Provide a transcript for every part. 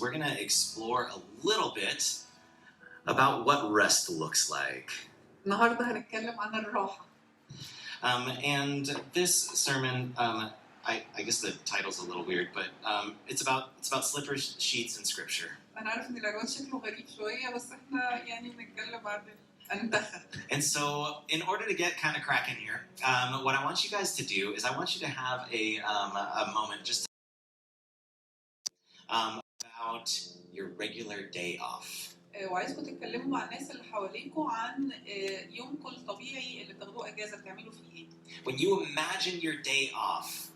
we're going to explore a little bit about what rest looks like. النهارده هنتكلم عن الراحة. And this sermon, I guess the title's a little weird, but it's about slippers, sheets, and scripture. أنا عارف إن العنوان شكله غريب شوية بس إحنا يعني بنتكلم عن الندخة. And so, in order to get kind of cracking here, what I want you guys to do is I want you to have a moment just about your regular day off. وعايزكم تتكلموا مع الناس اللي حواليكم عن يومكم الطبيعي اللي بتاخدوه اجازه بتعملوا فيه ايه. When you imagine your day off,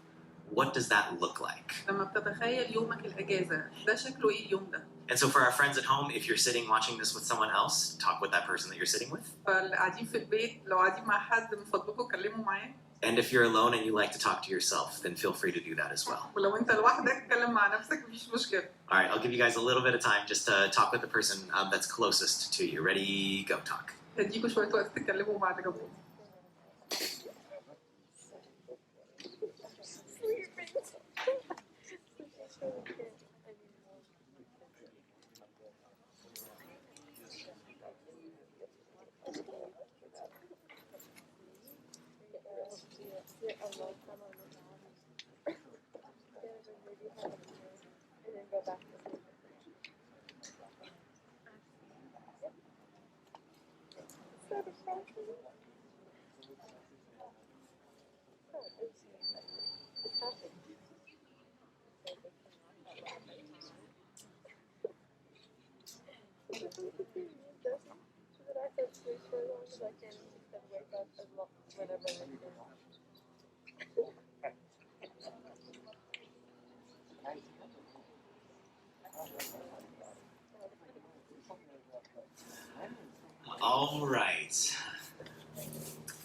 what does that look like? لما بتتخيل يومك الاجازه ده شكله ايه اليوم ده؟ And so for our friends at home, if you're sitting watching this with someone else, talk with that person that you're sitting with. فاللي قاعدين في البيت لو قاعدين مع حد من فضلكم اتكلموا معاه. And if you're alone and you like to talk to yourself, then feel free to do that as well. ولو انت لوحدك اتكلم مع نفسك مفيش مشكله. All right, I'll give you guys a little bit of time just to talk with the person that's closest to you. Ready? Go talk. هديكوا شويه وقت تتكلموا مع اللي جنبكم. All right.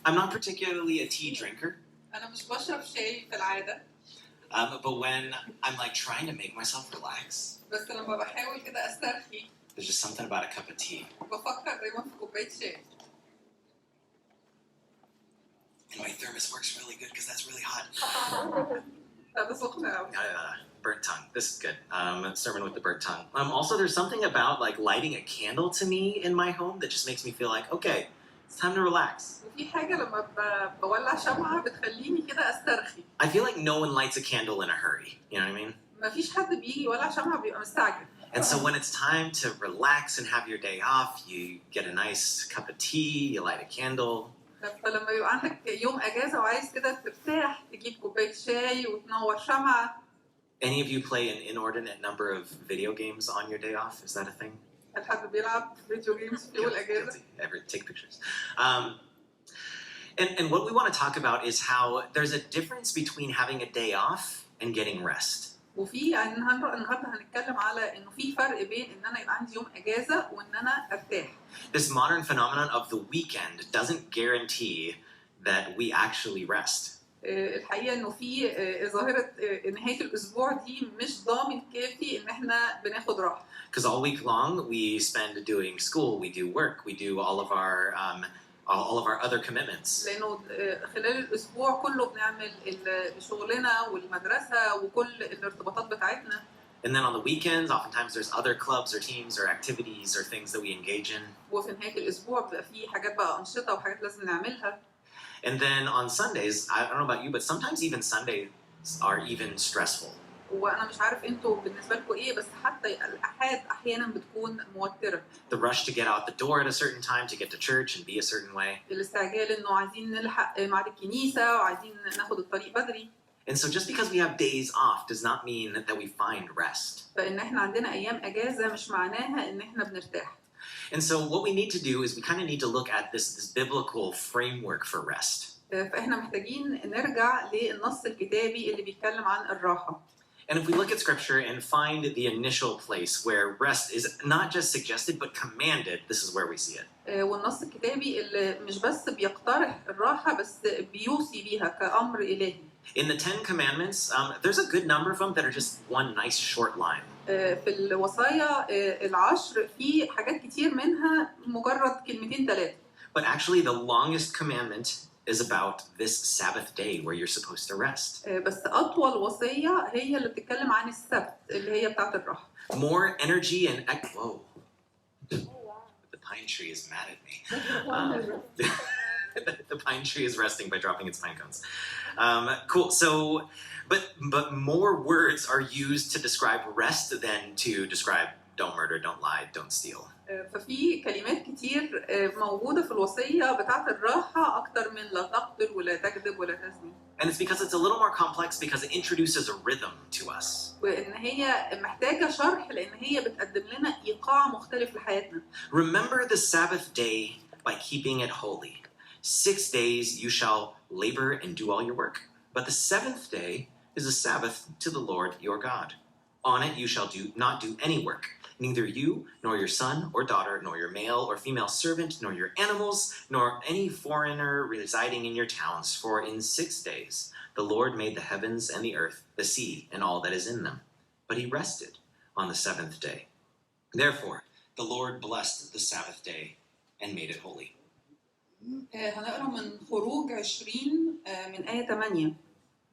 I'm not particularly a tea drinker. أنا مش بشرب شاي في العادة. But when I'm like trying to make myself relax, بس لما بحاول كده أسترخي. There's just something about a cup of tea. بفكر دايما في كوباية شاي. And my thermos works really good because that's really hot. ده سخن قوي. Burnt tongue. This is good. Sermon with the burnt tongue. Also, there's something about like lighting a candle to me in my home that just makes me feel like, okay, it's time to relax. وفي حاجة لما بولع شمعة بتخليني كده أسترخي. I feel like no one lights a candle in a hurry. You know what I mean? مفيش حد بيجي يولع شمعة بيبقى مستعجل. And so when it's time to relax and have your day off, you get a nice cup of tea, you light a candle. فلما يبقى عندك يوم أجازة وعايز كده ترتاح تجيب كوباية شاي وتنور شمعة. Any of you play an inordinate number of video games on your day off? Is that a thing? هل حد بيلعب فيديو جيمز في يوم الأجازة؟ Ever take pictures? And what we want to talk about is how there's a difference between having a day off and getting rest. وفي النهارده هنتكلم على إنه في فرق بين إن أنا يبقى عندي يوم أجازة وإن أنا أرتاح. This modern phenomenon of the weekend doesn't guarantee that we actually rest. الحقيقة إنه في ظاهرة نهاية الأسبوع دي مش ضامن كافي إن إحنا بناخد راحة. Because all week long we spend doing school, we do work, we do all of our other commitments. لأنه خلال الأسبوع كله بنعمل شغلنا والمدرسة وكل الارتباطات بتاعتنا. And then on the weekends, oftentimes there's other clubs or teams or activities or things that we engage in. وفي نهاية الأسبوع بيبقى في حاجات بقى أنشطة وحاجات لازم نعملها. And then on Sundays, I don't know about you, but sometimes even Sundays are even stressful. وأنا مش عارف أنتوا بالنسبة لكم إيه بس حتى الأحاد أحياناً بتكون موترة. The rush to get out the door at a certain time to get to church and be a certain way. الاستعجال إنه عايزين نلحق ميعاد الكنيسة وعايزين ناخد الطريق بدري. And so just because we have days off does not mean that we find rest. فإن إحنا عندنا أيام أجازة مش معناها إن إحنا بنرتاح. And so what we need to do is we kind of need to look at this biblical framework for rest. فإحنا محتاجين نرجع للنص الكتابي اللي بيتكلم عن الراحة. And if we look at scripture and find the initial place where rest is not just suggested but commanded, this is where we see it. والنص الكتابي اللي مش بس بيقترح الراحة بس بيوصي بيها كأمر إلهي. In the 10 Commandments, there's a good number of them that are just one nice short line. في الوصايا العشر في حاجات كتير منها مجرد كلمتين ثلاثة. But actually the longest commandment is about this Sabbath day where you're supposed to rest. بس أطول وصية هي اللي بتتكلم عن السبت اللي هي بتاعت الراحة. More energy and whoa. The pine tree is mad at me. The pine tree is resting by dropping its pine cones. Cool. So, but more words are used to describe rest than to describe don't murder, don't lie, don't steal. ففي كلمات كتير موجودة في الوصية بتاعت الراحة أكتر من لا تقتل ولا تكذب ولا تزني. And it's because it's a little more complex because it introduces a rhythm to us. وإن هي محتاجة شرح لأن هي بتقدم لنا إيقاع مختلف لحياتنا. Remember the Sabbath day by keeping it holy. 6 days you shall labor and do all your work. But the seventh day is a Sabbath to the Lord your God. On it you shall not do any work. Neither you, nor your son or daughter, nor your male or female servant, nor your animals, nor any foreigner residing in your towns. For in 6 days the Lord made the heavens and the earth, the sea, and all that is in them. But he rested on the seventh day. Therefore, the Lord blessed the Sabbath day and made it holy. هنقرأ من خروج 20 من آية 8.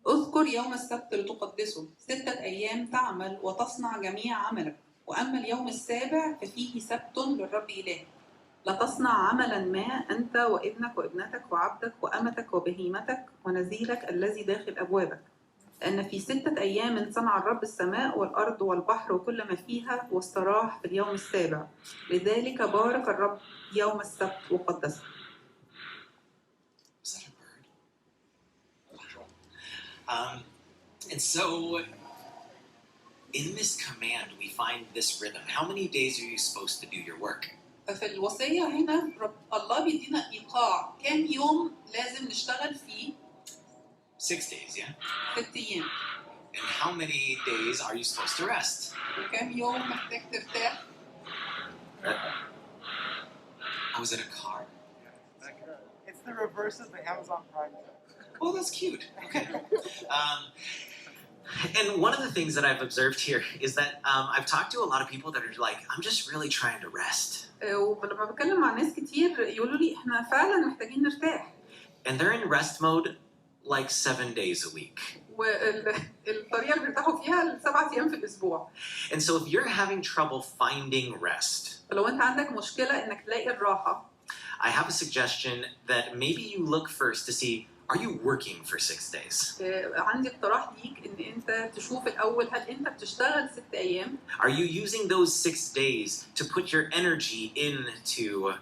اذكر يوم السبت لتقدسه 6 أيام تعمل وتصنع جميع عملك وأما اليوم السابع ففيه سبت للرب إلهك لا تصنع عملا ما أنت وابنك وابنتك وعبدك وأمتك وبهيمتك ونزيلك الذي داخل أبوابك لأن في 6 أيام صنع الرب السماء والأرض والبحر وكل ما فيها واستراح في اليوم السابع لذلك بارك الرب يوم السبت وقدسه. Is that a bird? And so, in this command, we find this rhythm. How many days are you supposed to do your work? في الوصية هنا الله بيدينا إيقاع كم يوم لازم نشتغل فيه 6 days, yeah? 6 أيام. And how many days are you supposed to rest? وكم يوم محتاج ترتاح؟ Was it a car? It's the reverse of the Amazon Prime. Oh, that's cute. Okay. And one of the things that I've observed here is that I've talked to a lot of people that are like, I'm just really trying to rest. ولما بتكلم مع ناس كتير يقولوا لي إحنا فعلا محتاجين نرتاح. And they're in rest mode like 7 days a week. والطريقة اللي بيرتاحوا فيها 7 أيام في الأسبوع. And so if you're having trouble finding rest, فلو أنت عندك مشكلة إنك تلاقي الراحة. I have a suggestion that maybe you look first to see, are you working for 6 days? عندي اقتراح ليك إن أنت تشوف الأول هل أنت بتشتغل 6 أيام؟ Are you using those 6 days to put your energy into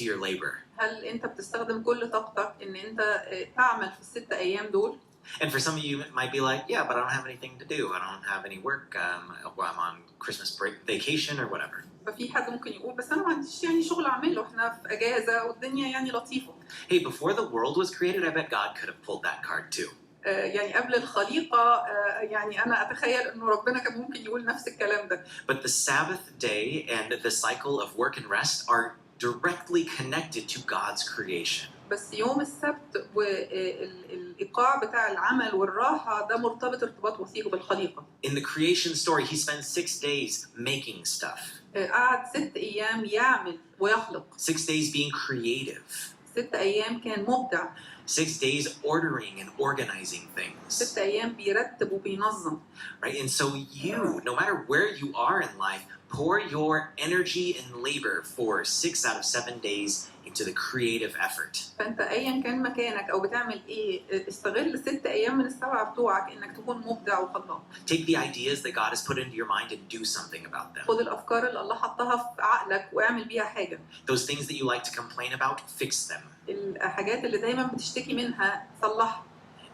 your labor? هل أنت بتستخدم كل طاقتك إن أنت تعمل في ال6 أيام دول؟ And for some of you, it might be like, yeah, but I don't have anything to do. I don't have any work. I'm on Christmas break, vacation, or whatever. ففي حد ممكن يقول بس أنا ما عنديش يعني شغل أعمله إحنا في أجازة والدنيا يعني لطيفة. Hey, before the world was created, I bet God could have pulled that card too. يعني قبل الخليقة يعني أنا أتخيل إنه ربنا كان ممكن يقول نفس الكلام ده. But the Sabbath day and the cycle of work and rest are directly connected to God's creation. بس يوم السبت والإيقاع بتاع العمل والراحة ده مرتبط ارتباط وثيق بالخليقة. In the creation story, he spends 6 days making stuff. قعد 6 أيام يعمل ويخلق. 6 days being creative. 6 أيام كان مبدع. 6 days ordering and organizing things. 6 أيام بيرتب وبينظم. Right? And so you, no matter where you are in life, pour your energy and labor for 6 out of 7 days into the creative effort. فأنت أيا كان مكانك أو بتعمل إيه استغل 6 أيام من ال7 بتوعك إنك تكون مبدع وخلاق. Take the ideas that God has put into your mind and do something about them. خد الأفكار اللي الله حطها في عقلك واعمل بيها حاجة. Those things that you like to complain about, fix them. الحاجات اللي دايما بتشتكي منها صلحها.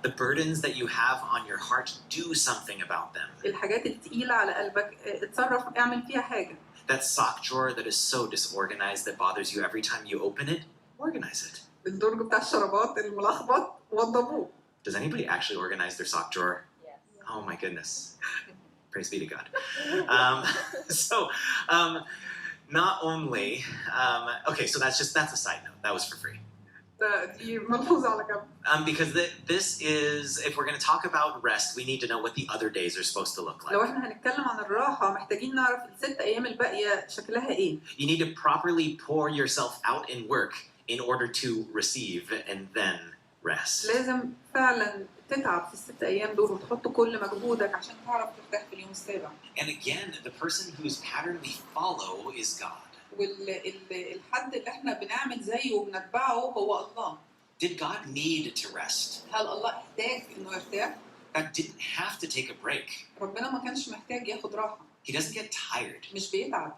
The burdens that you have on your heart, do something about them. الحاجات الثقيلة على قلبك اتصرف اعمل فيها حاجة. That sock drawer that is so disorganized that bothers you every time you open it, organize it. الدرج بتاع الشرابات الملخبط وضبوه. Does anybody actually organize their sock drawer? Yes. Oh my goodness. Praise be to God. Not only, okay, so that's a side note. That was for free. دي ملحوظة على جنب. Because this is, if we're going to talk about rest, we need to know what the other days are supposed to look like. لو احنا هنتكلم عن الراحة محتاجين نعرف ال6 أيام الباقية شكلها إيه. You need to properly pour yourself out in work in order to receive and then rest. لازم فعلا تتعب في ال6 أيام دول وتحط كل مجهودك عشان تعرف ترتاح في اليوم السابع. And again, the person whose pattern we follow is God. والحد اللي احنا بنعمل زيه وبنتبعه هو الله. Did God need to rest? هل الله احتاج إنه يرتاح؟ God didn't have to take a break. ربنا ما كانش محتاج ياخد راحة. He doesn't get tired. مش بيتعب.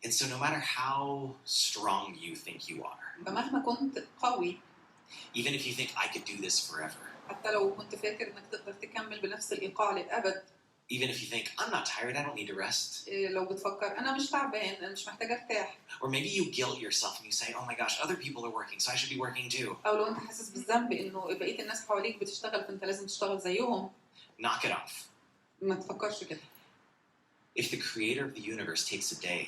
And so no matter how strong you think you are, فمهما كنت قوي، even if you think I could do this forever, حتى لو كنت فاكر إنك تقدر تكمل بنفس الإيقاع للأبد، even if you think I'm not tired, I don't need to rest, لو بتفكر أنا مش تعبان، أنا مش محتاج أرتاح، or maybe you guilt yourself and you say, oh my gosh, other people are working, so I should be working too. أو لو أنت حاسس بالذنب إنه بقية الناس حواليك بتشتغل فأنت لازم تشتغل زيهم، Knock it off. ما تفكرش كده. If the creator of the universe takes a day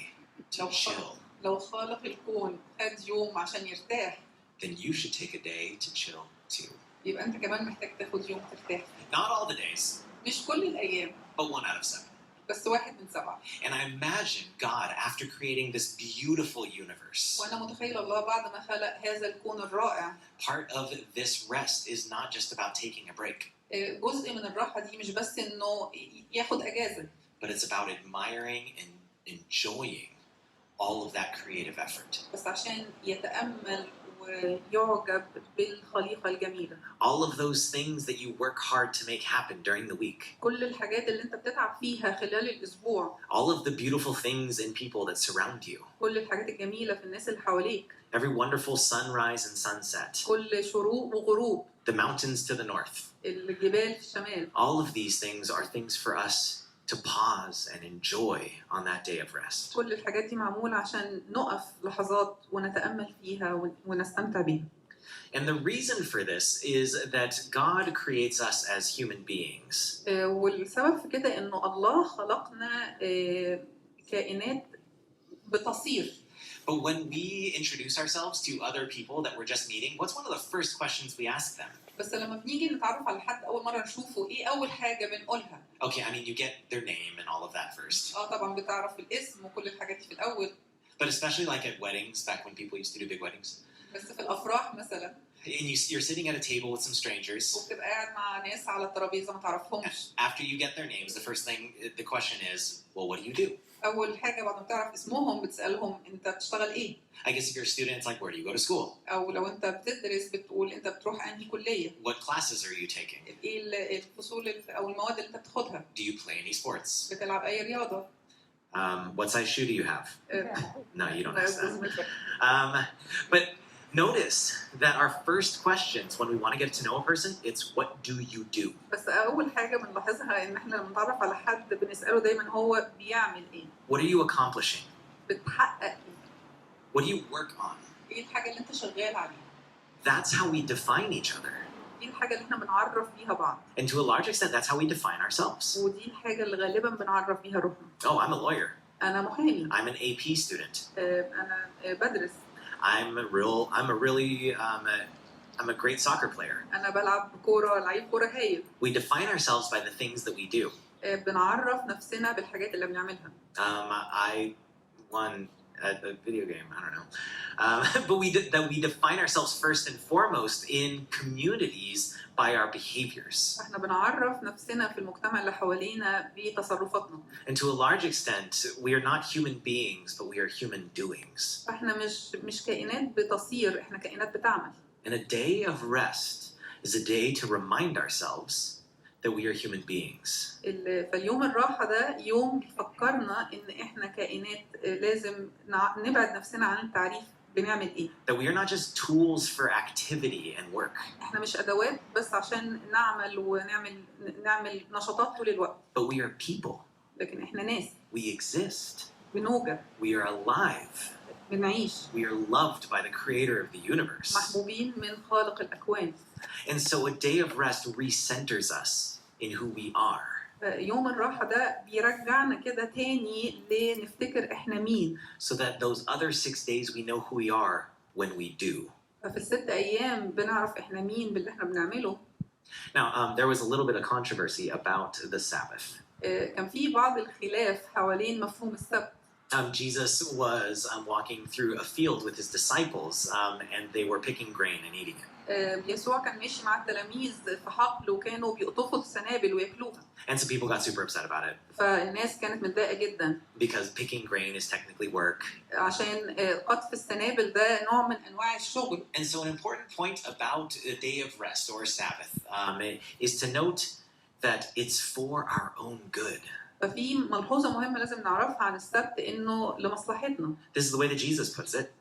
to chill, لو خالق الكون خد يوم عشان يرتاح، then you should take a day to chill too. يبقى أنت كمان محتاج تاخد يوم ترتاح. Not all the days, مش كل الأيام، but 1 out of 7. بس 1 من 7. And I imagine God, after creating this beautiful universe, وأنا متخيل الله بعد ما خلق هذا الكون الرائع، part of this rest is not just about taking a break, جزء من الراحة دي مش بس إنه ياخد أجازة، but it's about admiring and enjoying all of that creative effort. بس عشان يتأمل ويعجب بالخليقة الجميلة. All of those things that you work hard to make happen during the week. كل الحاجات اللي أنت بتتعب فيها خلال الأسبوع. All of the beautiful things and people that surround you. كل الحاجات الجميلة في الناس اللي حواليك. Every wonderful sunrise and sunset. كل شروق وغروب. The mountains to the north. الجبال في الشمال. All of these things are things for us to pause and enjoy on that day of rest. كل الحاجات دي معمولة عشان نقف لحظات ونتأمل فيها ونستمتع بيها. And the reason for this is that God creates us as human beings. والسبب في كده إنه الله خلقنا كائنات بتصير. But when we introduce ourselves to other people that we're just meeting, what's one of the first questions we ask them? بس لما بنيجي نتعرف على حد أول مرة نشوفه، إيه أول حاجة بنقولها؟ Okay, I mean, you get their name and all of that first. طبعاً بتعرف الاسم وكل الحاجات دي في الأول. But especially like at weddings, back when people used to do big weddings. بس في الأفراح مثلاً. And you're sitting at a table with some strangers. وبتبقى قاعد مع ناس على الترابيزة ما تعرفهمش. After you get their names, the first thing, the question is, well, what do you do? أول حاجة بعد ما تعرف اسمهم بتسألهم أنت بتشتغل إيه؟ I guess if you're a student, it's like, where do you go to school? أو لو أنت بتدرس بتقول أنت بتروح أنهي كلية؟ What classes are you taking? إيه الفصول أو المواد اللي أنت بتاخدها؟ Do you play any sports? بتلعب أي رياضة؟ What size shoe do you have? No, you don't ask that. that. But notice that our first questions when we want to get to know a person, it's what do you do? بس أول حاجة بنلاحظها إن إحنا لما نتعرف على حد بنسأله دايماً هو بيعمل إيه؟ What are you accomplishing? بتحقق What do you work on? إيه الحاجة اللي أنت شغال عليها؟ That's how we define each other. دي الحاجة اللي إحنا بنعرف بيها بعض. And to a large extent, that's how we define ourselves. ودي الحاجة اللي غالباً بنعرف بيها روحنا. Oh, I'm a lawyer. أنا محامي. I'm an AP student. أنا بدرس. I'm a great soccer player. أنا بلعب كورة، لعيب كورة هايل. We define ourselves by the things that we do. بنعرف نفسنا بالحاجات اللي بنعملها. I won at a video game. I don't know. But we define ourselves first and foremost in communities by our behaviors. احنا بنعرف نفسنا في المجتمع اللي حوالينا بتصرفاتنا. And to a large extent, we are not human beings, but we are human doings. احنا مش كائنات بتصير، احنا كائنات بتعمل. And a day of rest is a day to remind ourselves that we are human beings. فاليوم الراحة ده يوم بيفكرنا إن إحنا كائنات لازم نبعد نفسنا عن التعريف بنعمل إيه. That we are not just tools for activity and work. إحنا مش أدوات بس عشان نعمل نعمل نشاطات طول الوقت. But we are people. لكن إحنا ناس. We exist. بنوجد. We are alive. بنعيش. We are loved by the creator of the universe. محبوبين من خالق الأكوان. And so a day of rest recenters us in who we are. يوم الراحة ده بيرجعنا كده تاني لنفتكر إحنا مين. So that those other 6 days we know who we are when we do. ففي ال6 أيام بنعرف إحنا مين باللي إحنا بنعمله. Now, there was a little bit of controversy about the Sabbath. كان في بعض الخلاف حوالين مفهوم السبت. Jesus was walking through a field with his disciples, and they were picking grain and eating it. يسوع كان ماشي مع التلاميذ في حقل وكانوا بيقطفوا السنابل وياكلوها. And some people got super upset about it فالناس كانت متضايقة جدا because picking grain is technically work. عشان قطف السنابل ده نوع من أنواع الشغل. And so an important point about a day of rest or Sabbath is to note that it's for our own good. ففي ملحوظة مهمة لازم نعرفها عن السبت إنه لمصلحتنا. This is the way that Jesus puts it.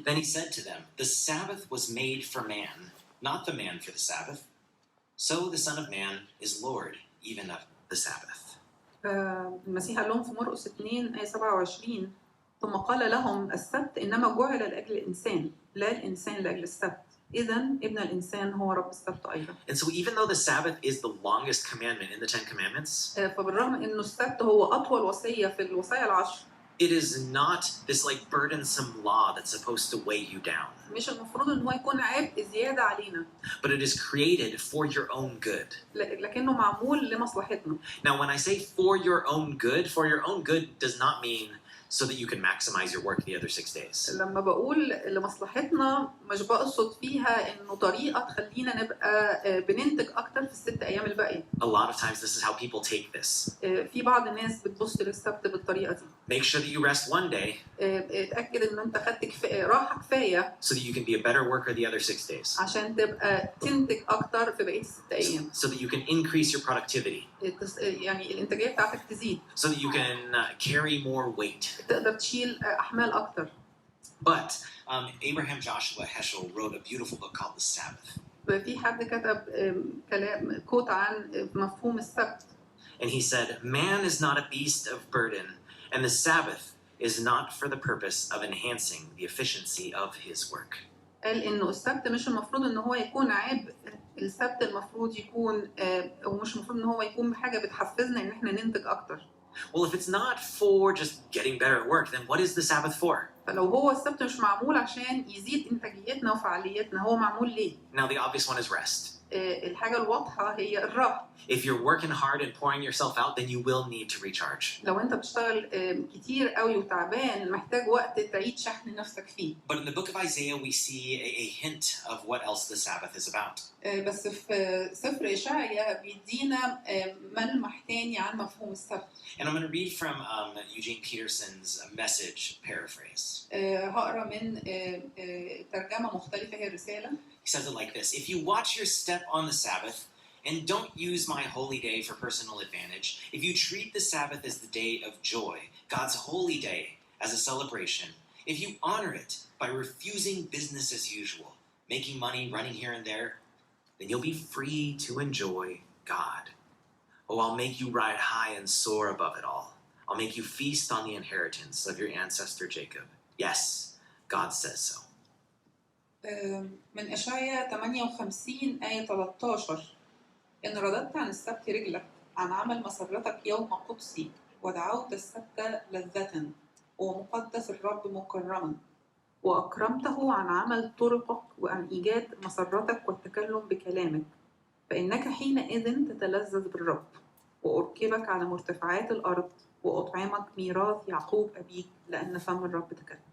Then he said to them, "The Sabbath was made for man, not the man for the Sabbath. So the Son of Man is Lord even of the Sabbath." المسيح قال لهم في مرقس 2 آية 27 ثم قال لهم السبت إنما جعل لأجل الإنسان لا الإنسان لأجل السبت إذن ابن الإنسان هو رب السبت أيضا. And so even though the Sabbath is the longest commandment in the 10 Commandments, فبالرغم إنه السبت هو أطول وصية في الوصايا العشر. It is not this like burdensome law that's supposed to weigh you down. مش المفروض إن هو يكون عبء زيادة علينا. But it is created for your own good. لكنه معمول لمصلحتنا. Now when I say for your own good does not mean so that you can maximize your work the other 6 days. لما بقول لمصلحتنا مش بقصد فيها إنه طريقة تخلينا نبقى بننتج أكتر في الست أيام الباقية. A lot of times this is how people take this. في بعض الناس بتبص للسبت بالطريقة دي. Make sure that you rest one day. اتأكد إن أنت خدت راحة كفاية. So that you can be a better worker the other 6 days. عشان تبقى تنتج أكتر في بقية الست أيام. So that you can increase your productivity. يعني الإنتاجية بتاعتك تزيد. So that you can carry more weight. تقدر تشيل أحمال أكتر. But Abraham Joshua Heschel wrote a beautiful book called The Sabbath. في حد كتب كلام كوت عن مفهوم السبت. And he said, "Man is not a beast of burden, and the Sabbath is not for the purpose of enhancing the efficiency of his work." قال إنه السبت مش المفروض إن هو يكون عبء. السبت المفروض يكون ومش المفروض إن هو يكون حاجة بتحفزنا إن إحنا ننتج أكتر. Well, if it's not for just getting better at work, then what is the Sabbath for? فلو هو السبت مش معمول عشان يزيد إنتاجيتنا وفعاليتنا هو معمول ليه؟ Now the obvious one is rest. الحاجة الواضحة هي الراحة. If you're working hard and pouring yourself out, then you will need to recharge. لو أنت بتشتغل كتير قوي وتعبان محتاج وقت تعيد شحن نفسك فيه. But in the book of Isaiah, we see a hint of what else the Sabbath is about. بس في سفر إشعيا بيدينا ملمح تاني عن مفهوم السبت. And I'm going to read from Eugene Peterson's message paraphrase. هقرا من ترجمة مختلفة هي الرسالة. He says it like this: "If you watch your step on the Sabbath and don't use my holy day for personal advantage, if you treat the Sabbath as the day of joy, God's holy day as a celebration, if you honor it by refusing business as usual, making money, running here and there, then you'll be free to enjoy God. Oh, I'll make you ride high and soar above it all. I'll make you feast on the inheritance of your ancestor Jacob. Yes, God says so." من إشعيا 58 آية 13 إن رددت عن السبت رجلك عن عمل مسرتك يوم قدسي ودعوت السبت لذة ومقدس الرب مكرما وأكرمته عن عمل طرقك وعن إيجاد مسرتك والتكلم بكلامك فإنك حينئذ تتلذذ بالرب وأركبك على مرتفعات الأرض وأطعمك ميراث يعقوب أبيك لأن فم الرب تكلم.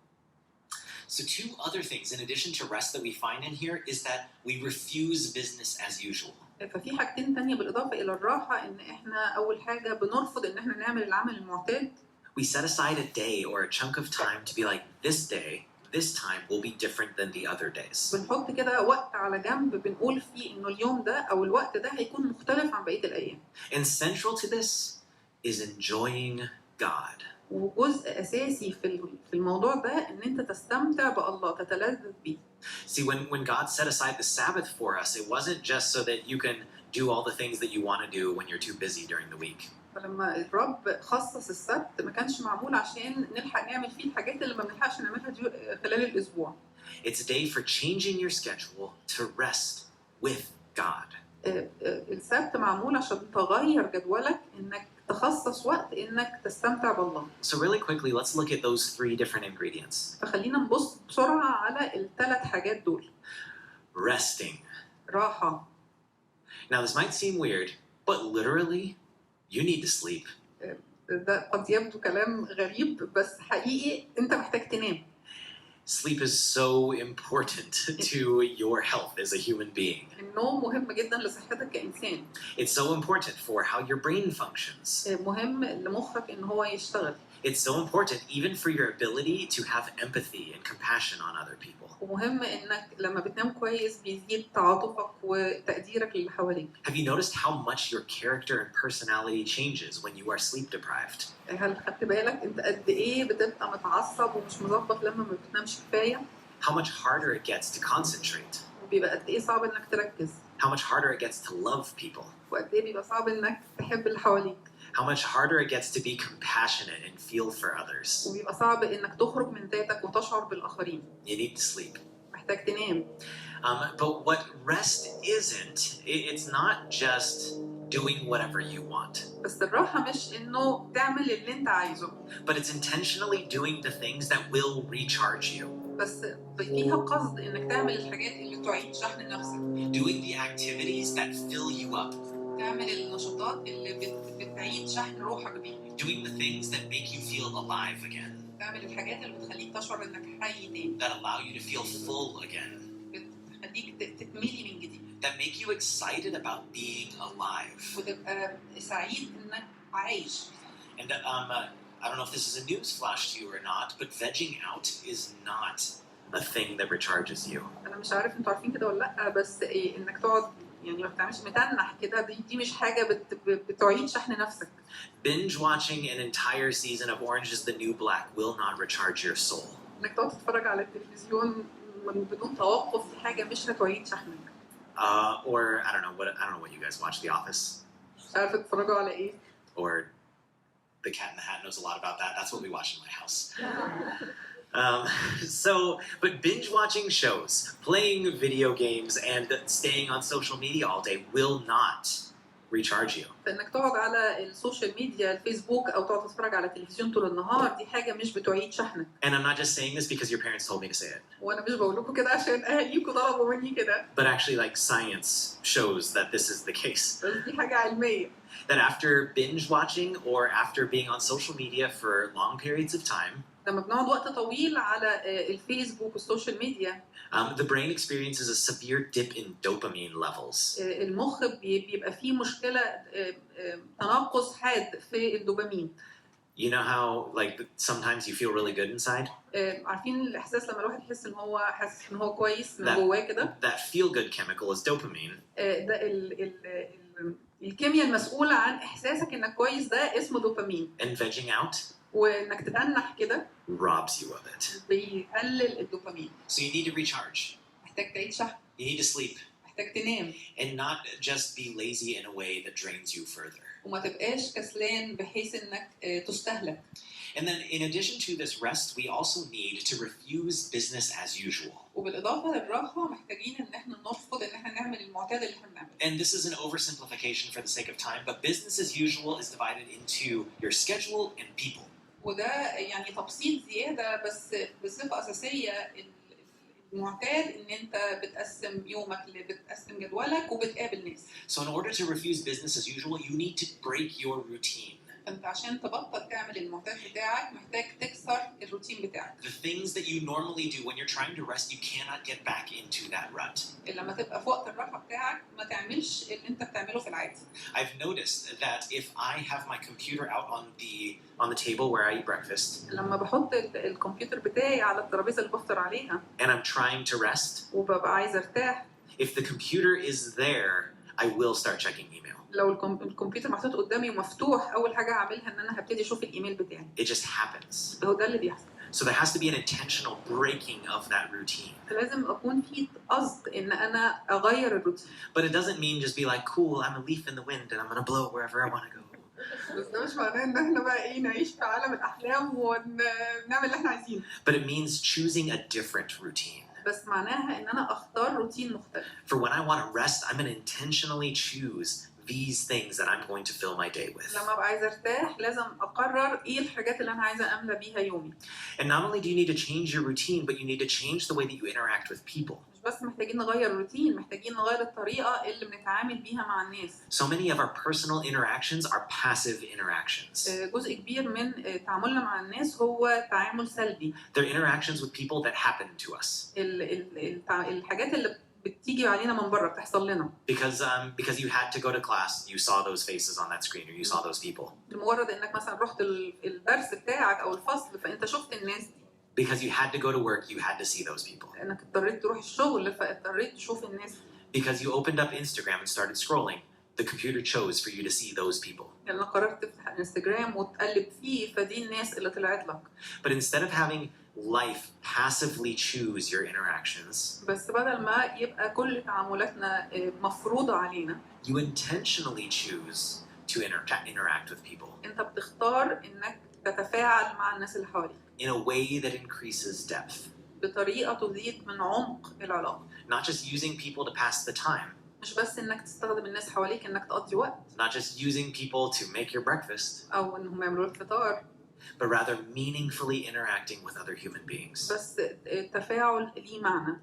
So two other things in addition to rest that we find in here is that we refuse business as usual. ففي حاجتين تانية بالإضافة إلى الراحة إن إحنا أول حاجة بنرفض إن إحنا نعمل العمل المعتاد. We set aside a day or a chunk of time to be like, this day, this time will be different than the other days. بنحط كده وقت على جنب بنقول فيه إنه اليوم ده أو الوقت ده هيكون مختلف عن بقية الأيام. And central to this is enjoying God. وجزء أساسي في الموضوع ده إن أنت تستمتع بالله تتلذذ بيه. See, when God set aside the Sabbath for us, it wasn't just so that you can do all the things that you want to do when you're too busy during the week. فلما الرب خصص السبت ما كانش معمول عشان نلحق نعمل فيه الحاجات اللي ما بنلحقش نعملها خلال الأسبوع. It's a day for changing your schedule to rest with God. السبت معمول عشان تغير جدولك إنك تخصص وقت إنك تستمتع بالله. So really quickly, let's look at those three different ingredients. فخلينا نبص بسرعة على الثلاث حاجات دول. Resting. راحة. Now this might seem weird, but literally, you need to sleep. ده قد يبدو كلام غريب بس حقيقي أنت محتاج تنام. Sleep is so important to your health as a human being. النوم مهم جدا لصحتك كإنسان. It's so important for how your brain functions. مهم لمخك إن هو يشتغل. It's so important even for your ability to have empathy and compassion on other people. ومهم إنك لما بتنام كويس بيزيد تعاطفك وتقديرك للي حواليك. Have you noticed how much your character and personality changes when you are sleep deprived? هل خدت بالك أنت قد إيه بتبقى متعصب ومش مظبط لما ما بتنامش كفاية؟ How much harder it gets to concentrate? وبيبقى قد إيه صعب إنك تركز؟ How much harder it gets to love people? وقد إيه بيبقى صعب إنك تحب اللي حواليك؟ How much harder it gets to be compassionate and feel for others? وبيبقى صعب إنك تخرج من ذاتك وتشعر بالآخرين. You need to sleep. محتاج تنام. But what rest isn't, it's not just doing whatever you want. بس الراحة مش إنه تعمل اللي أنت عايزه. But it's intentionally doing the things that will recharge you. بس فيها قصد إنك تعمل الحاجات اللي تعيد شحن نفسك. Doing the activities that fill you up. تعمل النشاطات اللي بتعيد شحن روحك بيه. Doing the things that make you feel alive again. تعمل الحاجات اللي بتخليك تشعر إنك حي تاني. That allow you to feel full again. بتخليك تتملي من جديد. That make you excited about being alive. وتبقى سعيد إنك عايش. And I don't know if this is a news flash to you or not, but vegging out is not a thing that recharges you. أنا مش عارف أنتوا عارفين كده ولا لأ، بس إيه إنك تقعد يعني ما بتعملش متنح كده دي مش حاجة بتعيد شحن نفسك. Binge watching an entire season of Orange is the New Black will not recharge your soul. إنك تقعد تتفرج على التلفزيون من بدون توقف دي حاجة مش هتعيد شحنك. Or I don't know what you guys watch, The Office. مش عارفة تتفرجوا على إيه. Or The Cat in the Hat knows a lot about that. That's what we watch in my house. But binge watching shows, playing video games, and staying on social media all day will not recharge you. فإنك تقعد على السوشيال ميديا الفيسبوك أو تقعد تتفرج على التلفزيون طول النهار دي حاجة مش بتعيد شحنك. And I'm not just saying this because your parents told me to say it. وأنا مش بقول لكم كده عشان أهاليكم طلبوا مني كده. But actually, like, science shows that this is the case. بس دي حاجة علمية. That after binge watching or after being on social media for long periods of time, لما بنقعد وقت طويل على الفيسبوك والسوشيال ميديا the brain experiences a severe dip in dopamine levels. المخ بيبقى فيه مشكلة تناقص حاد في الدوبامين. You know how like sometimes you feel really good inside? عارفين الإحساس لما الواحد يحس إن هو حاسس إن هو كويس من جواه كده؟ That feel good chemical is dopamine. ده الكيمياء المسؤولة عن إحساسك إنك كويس ده اسمه دوبامين. And vegging out وإنك تتنح كده robs you of it. بيقلل الدوبامين. So you need to recharge. محتاج تعيد شحن. You need to sleep. محتاج تنام. And not just be lazy in a way that drains you further. وما تبقاش كسلان بحيث إنك تستهلك. And then in addition to this rest, we also need to refuse business as usual. وبالإضافة للراحة محتاجين إن إحنا نرفض إن إحنا نعمل المعتاد اللي إحنا بنعمله. And this is an oversimplification for the sake of time, but business as usual is divided into your schedule and people. وده يعني تبسيط زيادة بس بصفة أساسية المعتاد إن أنت بتقسم يومك بتقسم جدولك وبتقابل ناس. So in order to refuse business as usual, you need to break your routine. أنت عشان تبطل تعمل المعتاد بتاعك محتاج تكسر الروتين بتاعك. The things that you normally do when you're trying to rest, you cannot get back into that rut. لما تبقى في وقت الراحة بتاعك ما تعملش اللي أنت بتعمله في العادي. I've noticed that if I have my computer out on the table where I eat breakfast, لما بحط الكمبيوتر بتاعي على الترابيزة اللي بفطر عليها and I'm trying to rest, وببقى عايزة أرتاح. if the computer is there, I will start checking email. لو الكمبيوتر محطوط قدامي ومفتوح أول حاجة هعملها إن أنا هبتدي أشوف الإيميل بتاعي. It just happens. هو ده اللي بيحصل. So there has to be an intentional breaking of that routine. لازم أكون في قصد إن أنا أغير الروتين. But it doesn't mean just be like, cool, I'm a leaf in the wind and I'm gonna blow wherever I want to go. بس ده مش معناه إن إحنا بقى إيه نعيش في عالم الأحلام ونعمل اللي إحنا عايزينه. But it means choosing a different routine. بس معناها إن أنا أختار روتين مختلف. For when I want to rest, I'm gonna intentionally choose these things that I'm going to fill my day with. لما أبقى عايزة أرتاح لازم أقرر إيه الحاجات اللي أنا عايزة أملى بيها يومي. And not only do you need to change your routine, but you need to change the way that you interact with people. مش بس محتاجين نغير الروتين، محتاجين نغير الطريقة اللي بنتعامل بيها مع الناس. So many of our personal interactions are passive interactions. جزء كبير من تعاملنا مع الناس هو تعامل سلبي. They're interactions with people that happen to us. الحاجات اللي بتيجي علينا من بره بتحصل لنا. Because you had to go to class, you saw those faces on that screen, or you saw those people. لمجرد انك مثلا رحت الدرس بتاعك او الفصل فانت شفت الناس دي. Because you had to go to work, you had to see those people. انك اضطريت تروح الشغل فاضطريت تشوف الناس دي. Because you opened up Instagram and started scrolling, the computer chose for you to see those people. يعني قررت تفتح الانستجرام وتقلب فيه فدي الناس اللي طلعت لك. But instead of having life passively choose your interactions, بس بدل ما يبقى كل تعاملاتنا مفروضة علينا, you intentionally choose to interact with people انت بتختار انك تتفاعل مع الناس اللي حواليك in a way that increases depth. بطريقة تزيد من عمق العلاقة. Not just using people to pass the time. مش بس انك تستخدم الناس حواليك انك تقضي وقت. Not just using people to make your breakfast. او انهم يعملوا لك فطار. But rather meaningfully interacting with other human beings. بس التفاعل ليه معنى.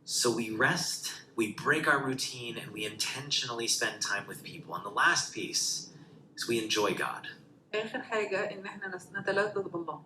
So we rest, we break our routine, and we intentionally spend time with people. And the last piece is we enjoy God. آخر حاجة إن إحنا نتلذذ بالله.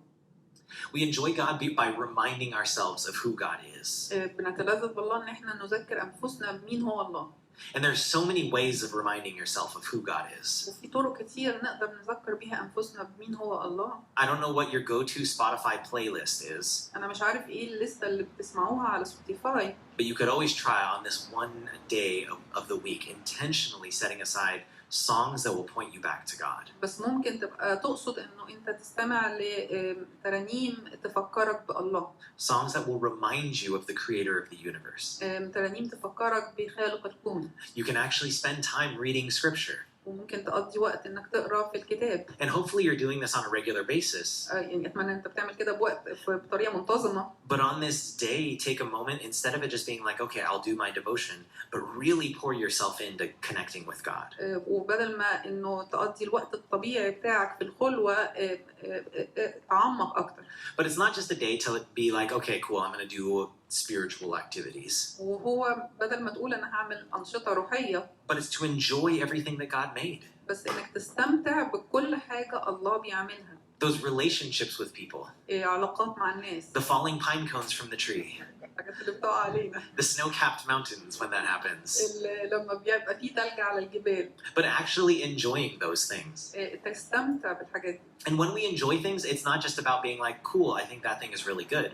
We enjoy God by reminding ourselves of who God is. بنتلذذ بالله إن إحنا نذكر أنفسنا بمين هو الله. And there's so many ways of reminding yourself of who God is. وفي طرق كتير نقدر نذكر بيها أنفسنا بمين هو الله. I don't know what your go-to Spotify playlist is. أنا مش عارف إيه الليستة اللي بتسمعوها على سبوتيفاي. But you could always try on this one day of the week, intentionally setting aside songs that will point you back to God. بس ممكن تبقى تقصد إنه أنت تستمع لترانيم تفكرك بالله. Songs that will remind you of the creator of the universe. ترانيم تفكرك بخالق الكون. You can actually spend time reading scripture. وممكن تقضي وقت إنك تقرأ في الكتاب. And hopefully you're doing this on a regular basis. يعني أتمنى أنت بتعمل كده بطريقة منتظمة. But on this day, take a moment, instead of it just being like, okay, I'll do my devotion, but really pour yourself into connecting with God. وبدل ما إنه تقضي الوقت الطبيعي بتاعك في الخلوة تعمق أكتر. But it's not just a day to be like, okay, cool, I'm going to do spiritual activities. وهو بدل ما تقول أنا هعمل أنشطة روحية. But it's to enjoy everything that God made. بس إنك تستمتع بكل حاجة الله بيعملها. Those relationships with people. علاقات مع الناس. The falling pine cones from the tree. الحاجات اللي بتقع علينا. The snow-capped mountains when that happens. لما بيبقى في تلج على الجبال. But actually enjoying those things. تستمتع بالحاجات دي. And when we enjoy things, it's not just about being like, cool, I think that thing is really good.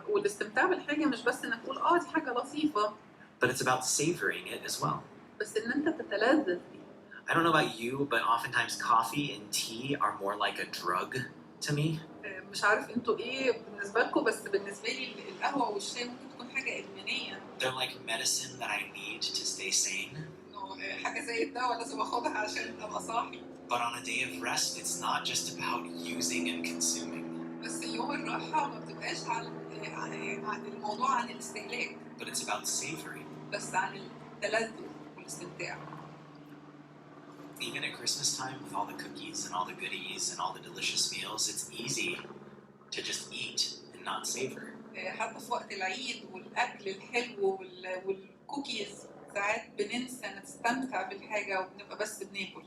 والاستمتاع بالحاجة مش بس إنك تقول دي حاجة لطيفة. But it's about savoring it as well. بس إن أنت تتلذذ بيه. I don't know about you, but oftentimes coffee and tea are more like a drug to me. مش عارف انتوا ايه بالنسبة لكم بس بالنسبة لي القهوة والشاي ممكن تكون حاجة إدمانية. They're like medicine that I need to stay sane. حاجة زي الدواء لازم أخدها عشان أبقى صاحي. But on a day of rest, it's not just about using and consuming. بس يوم الراحة ما بتبقاش عن الموضوع عن الاستهلاك. But it's about savoring. بس عن التلذذ والاستمتاع. Even at Christmas time, with all the cookies and all the goodies and all the delicious meals, it's easy to just eat and not savor. حتى في وقت العيد والأكل الحلو والكوكيز ساعات بننسى نستمتع بالحاجة وبنبقى بس بناكل.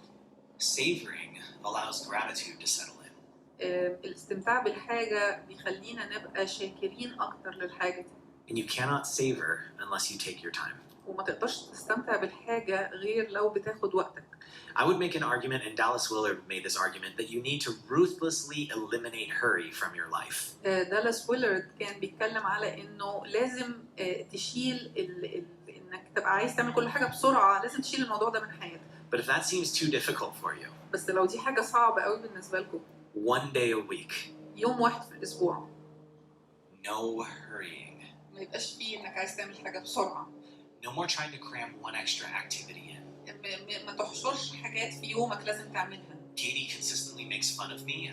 Savoring allows gratitude to settle in. الاستمتاع بالحاجة بيخلينا نبقى شاكرين أكتر للحاجة دي. And you cannot savor unless you take your time. وما تقدرش تستمتع بالحاجة غير لو بتاخد وقتك. I would make an argument, and Dallas Willard made this argument, that you need to ruthlessly eliminate hurry from your life. دالاس ويلارد كان بيتكلم على إنه لازم تشيل إنك تبقى عايز تعمل كل حاجة بسرعة، لازم تشيل الموضوع ده من حياتك. But if that seems too difficult for you, بس لو دي حاجة صعبة قوي بالنسبة لكم. one day a week. يوم واحد في الأسبوع. No hurrying. ما يبقاش فيه إنك عايز تعمل حاجة بسرعة. No more trying to cram one extra activity in. ما تحشرش حاجات في يومك لازم تعملها. Katie consistently makes fun of me,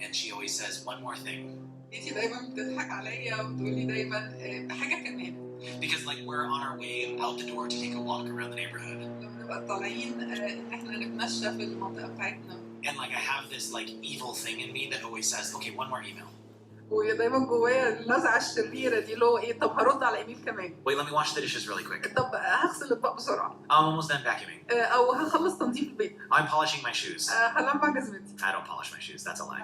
and she always says one more thing. Katie دايما بتضحك عليا وتقول لي دايما حاجة كمان. Because like we're on our way out the door to take a walk around the neighborhood. لما نبقى طالعين إن إحنا نتمشى في المنطقة بتاعتنا. And like I have this like evil thing in me that always says, okay, one more email. ودايما جوايا النزعه الشريره دي اللي هو ايه، طب هرد على ايميل كمان، Wait, let me wash the dishes really quick. طب هغسل الاطباق بسرعه، I'm almost done vacuuming. او هخلص تنظيف البيت، I'm polishing my shoes. هلمع جزمتي. I don't polish my shoes. That's a lie.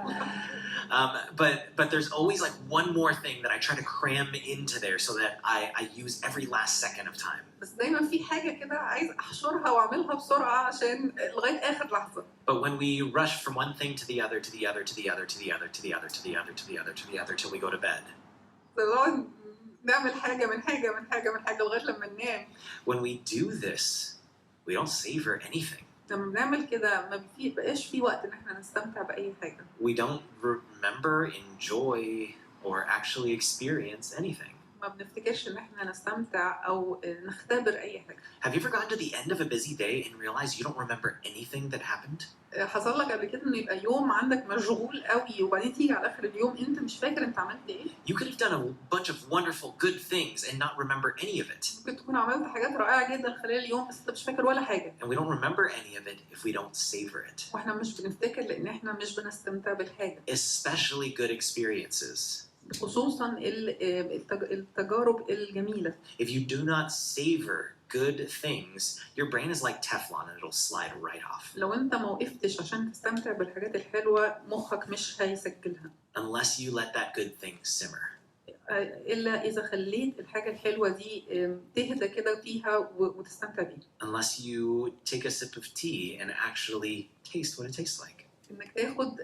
But there's always like one more thing that I try to cram into there so that I use every last second of time. بس دايما في حاجه كده عايز احشرها واعملها بسرعه عشان لغايه اخر لحظه. But when we rush from one thing to the other, to the other, to the other, to the other, to the other, to the other, to the other, to the other, till we go to bed. نعمل حاجه من حاجه من حاجه من حاجه لغايه لما ننام. When we do this, we don't savor anything. لما بنعمل كده ما بقاش في وقت ان احنا نستمتع باي حاجه. We don't remember, enjoy, or actually experience anything. ما بنفتكرش ان احنا نستمتع او نختبر اي حاجه. Have you ever gotten to the end of a busy day and realized you don't remember anything that happened? حصل لك قبل كده ان يبقى يوم عندك مشغول قوي وبعدين تيجي على اخر اليوم انت مش فاكر انت عملت ايه؟ You could have done a bunch of wonderful good things and not remember any of it. ممكن تكون عملت حاجات رائعه جدا خلال اليوم بس انت مش فاكر ولا حاجه. And we don't remember any of it if we don't savor it. واحنا مش بنفتكر لان احنا مش بنستمتع بالحاجه. Especially good experiences. خصوصا التجارب الجميله. If you do not savor good things, your brain is like Teflon and it'll slide right off. لو انت ما وقفتش عشان تستمتع بالحاجات الحلوه مخك مش هيسجلها. Unless you let that good thing simmer. الا اذا خليت الحاجه الحلوه دي تهدى كده فيها وتستمتع بيها. Unless you take a sip of tea and actually taste what it tastes like. انك تاخد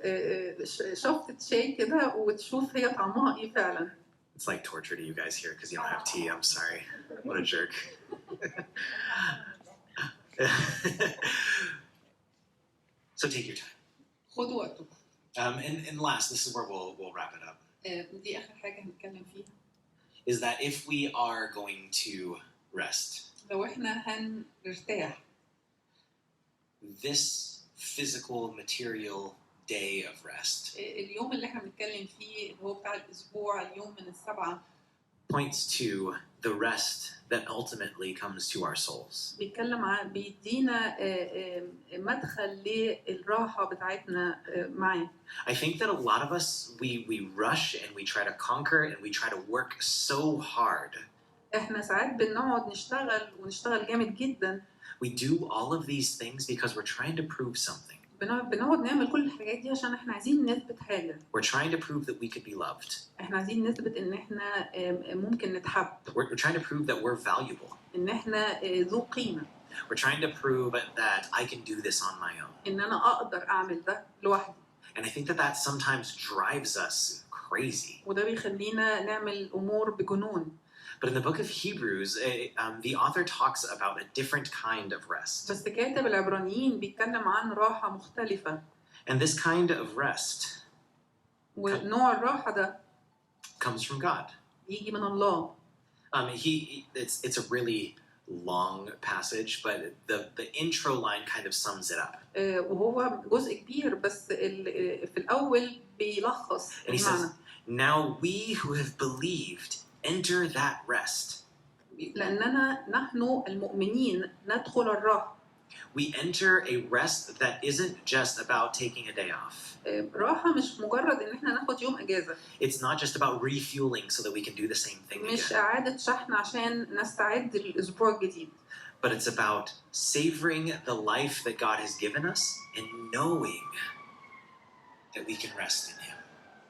شفطة شاي كده وتشوف هي طعمها ايه فعلا. It's like torture to you guys here because you don't have tea. I'm sorry. What a jerk. So take your time. خدوا وقتكم. And last, this is where we'll wrap it up. دي آخر حاجة هنتكلم فيها. Is that if we are going to rest, لو احنا هنرتاح. This physical, material day of rest اليوم اللي احنا بنتكلم فيه هو بتاع الأسبوع، اليوم من السبعة. Points to the rest that ultimately comes to our souls. بيتكلم عن بيدينا مدخل للراحة بتاعتنا معاه. I think that a lot of us we rush and we try to conquer and we try to work so hard. احنا ساعات بنقعد ونشتغل جامد جدا. We do all of these things because we're trying to prove something. بنقعد نعمل كل الحاجات دي عشان احنا عايزين نثبت حاجة. We're trying to prove that we could be loved. احنا عايزين نثبت ان احنا ممكن نتحب. We're trying to prove that we're valuable. ان احنا ذو قيمة. We're trying to prove that I can do this on my own. ان انا اقدر اعمل ده لوحدي. And I think that sometimes drives us crazy. وده بيخلينا نعمل امور بجنون. But in the book of Hebrews, the author talks about a different kind of rest. بس كاتب العبرانيين بيتكلم عن راحة مختلفة. And this kind of rest ونوع الراحة ده comes from God. يجي من الله. It's a really long passage, but the intro line kind of sums it up. وهو جزء كبير بس في الأول بيلخص المعنى. Now we who have believed enter that rest. لأننا نحن المؤمنين ندخل الراحة. We enter a rest that isn't just about taking a day off. راحة مش مجرد إن إحنا ناخد يوم أجازة. It's not just about refueling so that we can do the same thing مش again. إعادة شحن عشان نستعد للأسبوع الجديد. But it's about savoring the life that God has given us and knowing that we can rest in Him.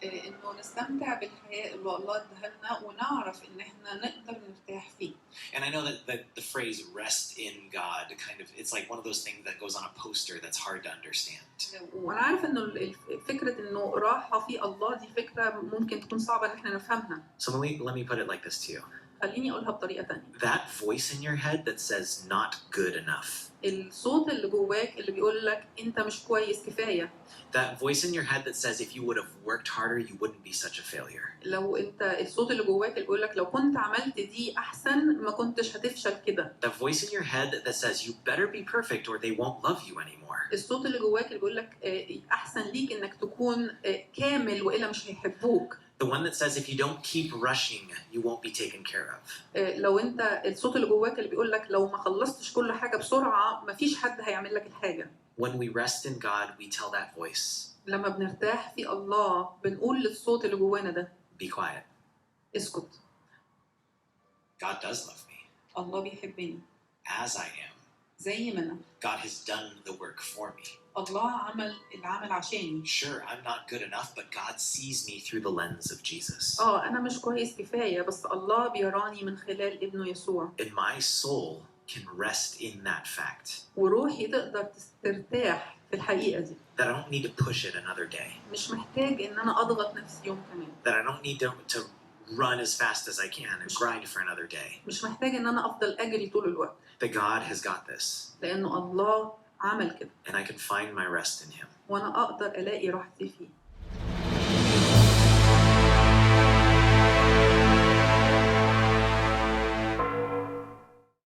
إنه نستمتع بالحياة اللي الله اداها لنا ونعرف إن إحنا نقدر نرتاح فيه. And I know that the phrase "rest in God" it's like one of those things that goes on a poster that's hard to understand. وأنا عارف إنه فكرة إنه راحة في الله دي فكرة ممكن تكون صعبة إن إحنا نفهمها. So let me put it like this to you. خليني أقولها بطريقة تانية. That voice in your head that says "not good enough." الصوت اللي جواك اللي بيقول لك أنت مش كويس كفاية. That voice in your head that says if you would have worked harder, you wouldn't be such a failure. لو أنت الصوت اللي جواك اللي بيقول لك لو كنت عملت دي أحسن ما كنتش هتفشل كده. That voice in your head that says you better be perfect or they won't love you anymore. الصوت اللي جواك اللي بيقول لك أحسن ليك إنك تكون كامل وإلا مش هيحبوك. The one that says if you don't keep rushing, you won't be taken care of. لو أنت الصوت اللي جواك اللي بيقول لك لو ما خلصتش كل حاجة بسرعة مفيش حد هيعمل لك الحاجة. When we rest in God, we tell that voice. لما بنرتاح في الله بنقول للصوت اللي جوانا ده. Be quiet. اسكت. God does love me الله بيحبني as I am. زي ما أنا. God has done the work for me. الله عمل العمل عشاني. Sure, I'm not good enough, but God sees me through the lens of Jesus. أنا مش كويس كفاية بس الله بيراني من خلال ابنه يسوع. And my soul can rest in that fact. وروحي تقدر ترتاح في الحقيقة دي. That I don't need to push it another day. مش محتاج إن أنا أضغط نفسي يوم كمان. That I don't need to run as fast as I can and grind for another day. مش محتاج إن أنا أفضل أجري طول الوقت. That God has got this. لأنه الله عمل كده. And I can find my rest in Him. وأنا أقدر ألاقي راحتي فيه.